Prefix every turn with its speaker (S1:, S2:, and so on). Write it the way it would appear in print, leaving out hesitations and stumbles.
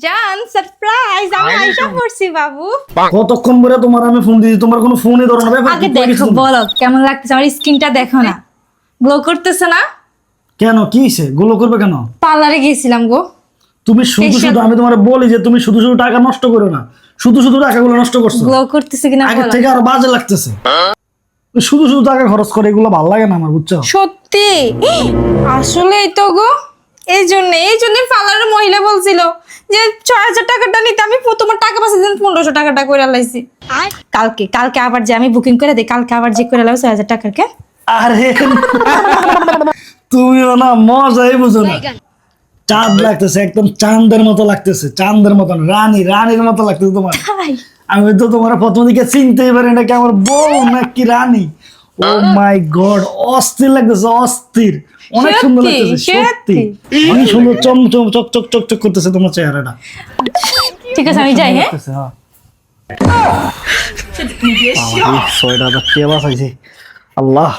S1: জান সারপ্রাইজ আমি আইসা পড়ছি বাবু।
S2: কতক্ষণ ধরে তোমার আমি ফোন দিয়েছি, তোমার কোনো ফোনই ধরো না। ব্যাপার
S1: আগে
S2: কি, কই গেছো
S1: দেখো
S2: তুমি?
S1: বলো কেমন লাগতেছে, আমার স্কিনটা দেখো না, গ্লো করতেছে না?
S2: কেন কি হইছে? গুলো করবে কেন?
S1: পার্লারে গিয়েছিলাম গো।
S2: তুমি শুধু
S1: Facial-
S2: শুধু, আমি তোমার বলি যে তুমি শুধু শুধু টাকা নষ্ট করো না, শুধু শুধু টাকাগুলো নষ্ট করছো।
S1: গ্লো করতেছে কিনা
S2: আগের
S1: বলো।
S2: থেকে আরো বাজে লাগতেছে। শুধু শুধু টাকা খরচ করে, এগুলো ভালো লাগে না আমার, বুঝছো?
S1: সত্যি আসলেই তো গো, এই জন্য পার্লারের মহিলা বলছিল যে ৬,০০০ টাকাটা নিতে, আমি তোমার টাকা পাশে দিন ১৫০০ টাকাটা করে লাইছি। কালকে আবার যে আমি বুকিং করে দিই, কালকে আবার যে করে লাও ৬,০০০ টাকার কে।
S2: আরে তুমিও না মজাই বুঝো না। চাঁদ লাগতেছে, একদম চাঁদের মতো লাগতেছে, চাঁদের মতন, রানীর মতো লাগতেছে তোমার। আমি তো তোমার প্রথম দিকে চিনতেই পারি না, কি আমার বউ নাকি রানী। ও মাই গড, অস্থির লাগতেছে, অস্থির, অনেক সুন্দর
S1: সত্যি,
S2: লাগতেছে, সত্যি
S1: সত্যি।
S2: অনেক সুন্দর, চমচম চকচক চকচক করতেছে তোমার চেহারাটা।
S1: ঠিক আছে আমি যাই। হ্যাঁ
S2: লাগতেছে, হ্যাঁ। বাবা, ৬,০০০ টাকা বাঁচাইছে, আল্লাহ।